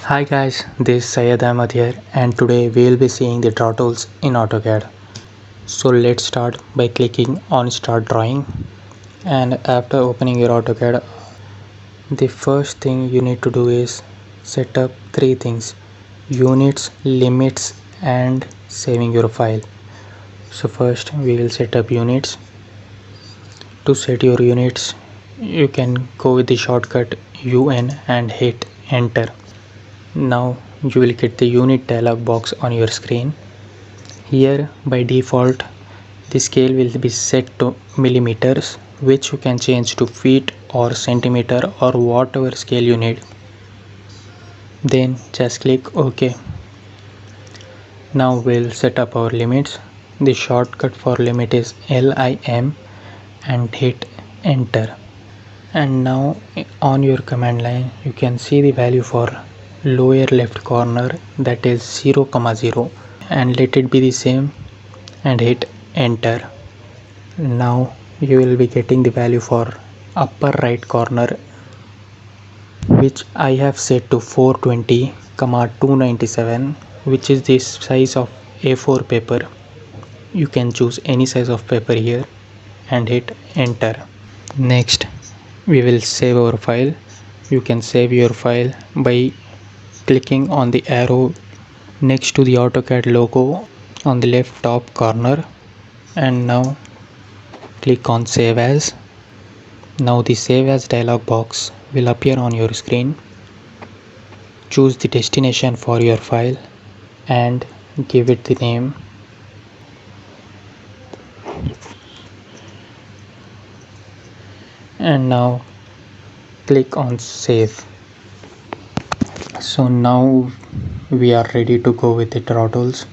Hi guys, this is Syed Ahmed here and today we will be seeing the draw tools in Autocad. So let's start by clicking on Start Drawing, and after opening your Autocad, the first thing you need to do is set up three things: units, limits and saving your file. So first we will set up units. To set your units, you can go with the shortcut UN and hit enter. Now you will get the unit dialog box on your screen. Here by default the scale will be set to millimeters, which you can change to feet or centimeter or whatever scale you need. Then just click OK. Now we'll set up our limits. The shortcut for limit is LIM and hit enter. And now on your command line you can see the value for lower left corner, that is 0,0, and let it be the same and hit enter. Now you will be getting the value for upper right corner, which I have set to 420, 297, which is the size of A4 paper. You can choose any size of paper here and hit enter. Next we will save our file. You can save your file by clicking on the arrow next to the Autocad logo on the left top corner, and now click on Save As. Now the Save As dialog box will appear on your screen. Choose the destination for your file and give it the name. And now click on Save. So now we are ready to go with the draw tools.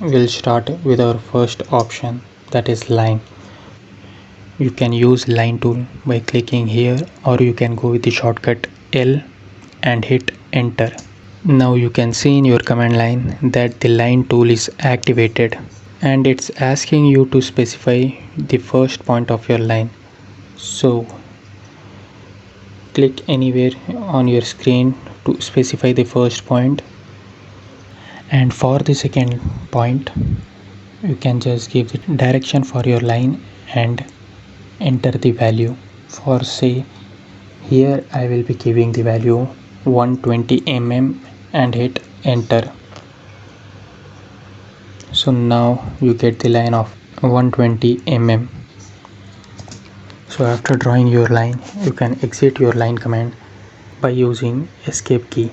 We'll start with our first option, that is line. You can use line tool by clicking here, or you can go with the shortcut L and hit enter. Now you can see in your command line that the line tool is activated and it's asking you to specify the first point of your line. So click anywhere on your screen to specify the first point, and for the second point you can just give the direction for your line and enter the value. For say here I will be giving the value 120 mm and hit enter. So now you get the line of 120 mm. So after drawing your line, you can exit your line command by using escape key.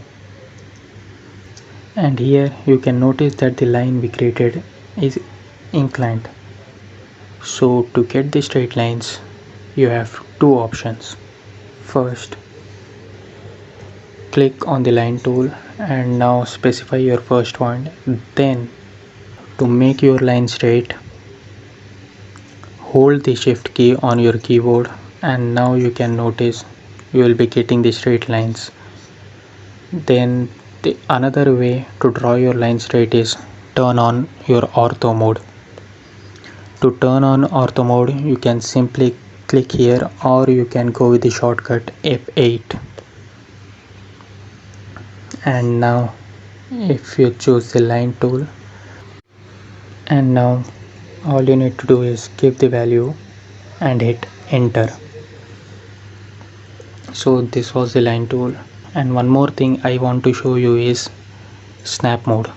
And here you can notice that the line we created is inclined. So to get the straight lines you have two options. First, click on the line tool and now specify your first point. Then to make your line straight, hold the shift key on your keyboard, and now you can notice you will be getting the straight lines. Then the another way to draw your line straight is turn on your ortho mode. To turn on ortho mode you can simply click here, or you can go with the shortcut F8. And now if you choose the line tool, and now all you need to do is give the value and hit enter. So this was the line tool. And one more thing I want to show you is snap mode.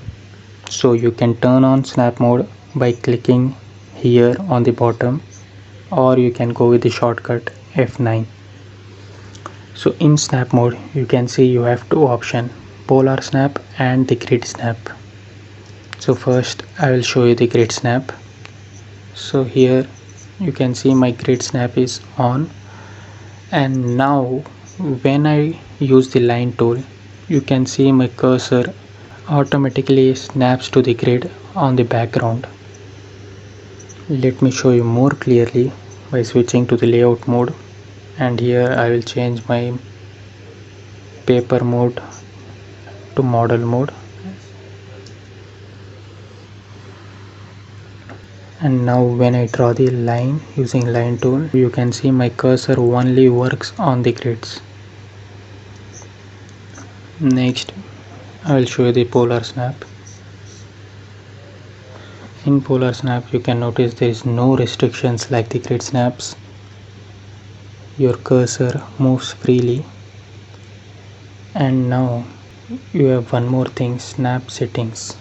So you can turn on snap mode by clicking here on the bottom, or you can go with the shortcut F9. So in snap mode you can see you have two options, polar snap and the grid snap. So first I will show you the grid snap. So here you can see my grid snap is on, and now when I use the line tool you can see my cursor automatically snaps to the grid on the background. Let me show you more clearly by switching to the layout mode, and here I will change my paper mode to model mode. And now when I draw the line using line tool, you can see my cursor only works on the grids. Next I will show you the polar snap. In polar snap you can notice there is no restrictions like the grid snaps. Your cursor moves freely. And now you have one more thing, snap settings,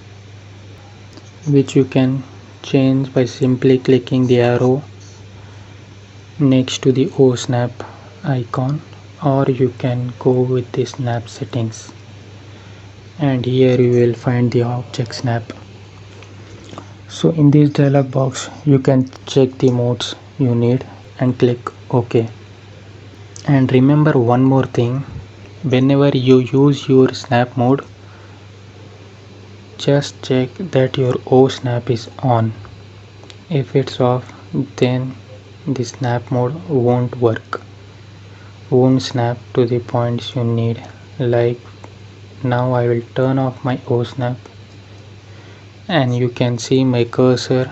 which you can change by simply clicking the arrow next to the O snap icon, or you can go with the snap settings, and here you will find the object snap. So in this dialog box you can check the modes you need and click OK. And remember one more thing, whenever you use your snap mode, just check that your O snap is on. If it's off, then the snap mode won't work, won't snap to the points you need. Like now I will turn off my O snap, and you can see my cursor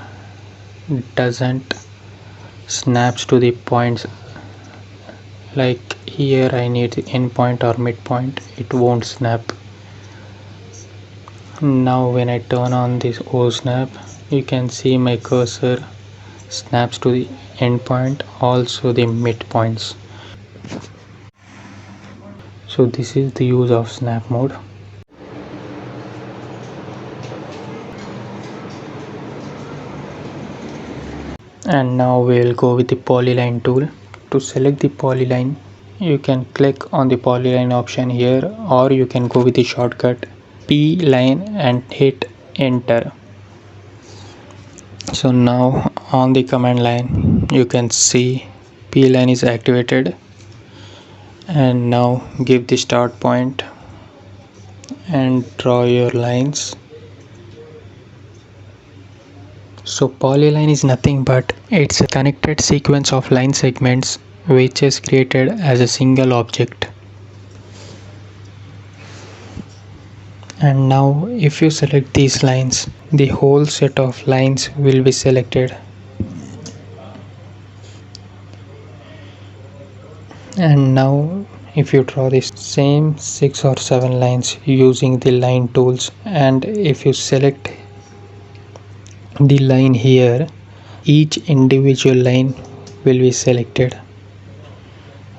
doesn't snaps to the points. Like here I need the end point or midpoint, it won't snap. Now when I turn on this O snap, you can see my cursor snaps to the end point, also the midpoints. So this is the use of snap mode. And now we will go with the polyline tool. To select the polyline, you can click on the polyline option here, or you can go with the shortcut P line and hit enter. So now on the command line you can see P line is activated, and now give the start point and draw your lines. So polyline is nothing but it's a connected sequence of line segments which is created as a single object. And now if you select these lines, the whole set of lines will be selected. And now if you draw the same 6 or 7 lines using the line tools, and if you select the line here, each individual line will be selected.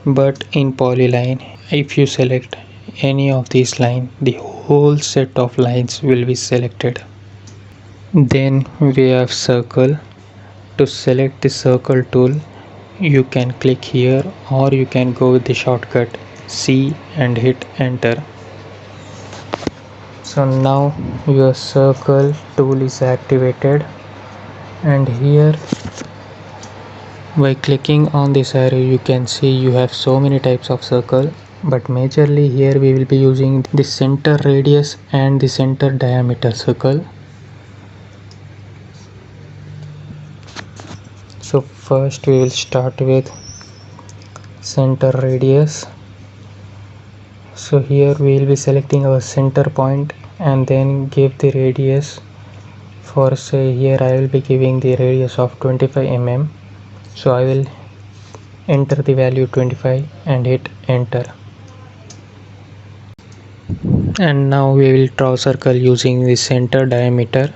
But in polyline, if you select any of these lines, the whole set of lines will be selected. Then we have circle. To select the circle tool, you can click here, or you can go with the shortcut C and hit enter. So now your circle tool is activated, and here by clicking on this arrow you can see you have so many types of circle, but majorly here we will be using the center radius and the center diameter circle. So first we will start with center radius. So here we will be selecting our center point and then give the radius. For say here I will be giving the radius of 25 mm. So I will enter the value 25 and hit enter. And now we will draw a circle using the center diameter.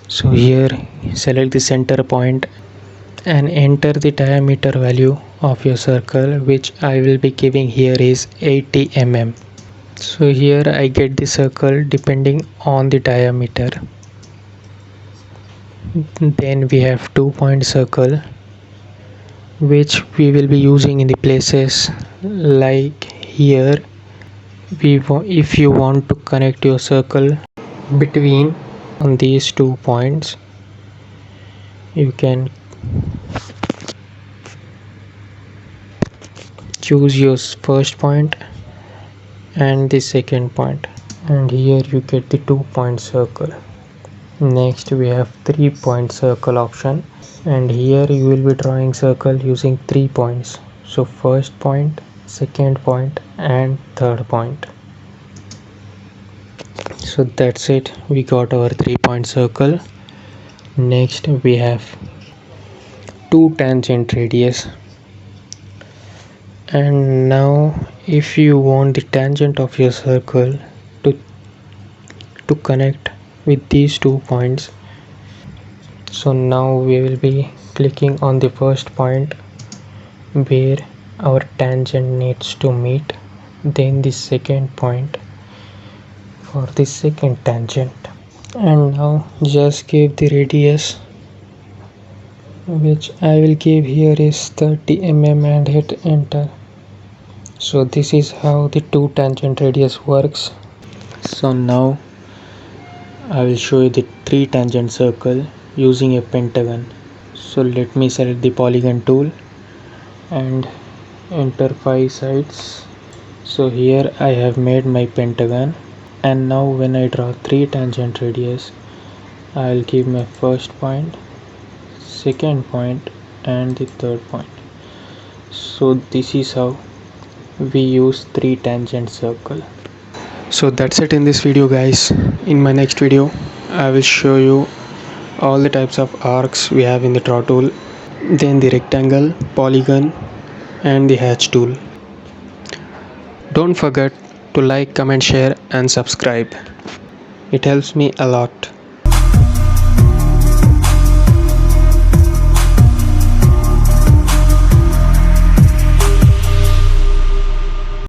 So here select the center point and enter the diameter value of your circle, which I will be giving here is 80 mm. So here I get the circle depending on the diameter. Then we have 2-point circle, which we will be using in the places like here. If you want to connect your circle between on these 2 points, you can choose your first point and the second point, and here you get the 2-point circle. Next we have 3-point circle option, and here you will be drawing circle using 3 points. So first point, second point and third point. So that's it, we got our 3-point circle. Next we have 2 tangent radius, and now if you want the tangent of your circle to to connect with these 2 points. So now we will be clicking on the first point where our tangent needs to meet, then the second point for the second tangent, and now just give the radius, which I will give here is 30 mm, and hit enter. So this is how the 2 tangent radius works. So now I will show you the 3 tangent circle using a pentagon. So let me select the polygon tool and enter 5 sides. So here I have made my pentagon, and now when I draw 3 tangent radius, I will give my first point, second point, and the third point. So this is how we use 3 tangent circle. So that's it in this video, guys. In my next video I will show you all the types of arcs we have in the draw tool, then the rectangle, polygon, and the hatch tool. Don't forget to like, comment, share, and subscribe. It helps me a lot.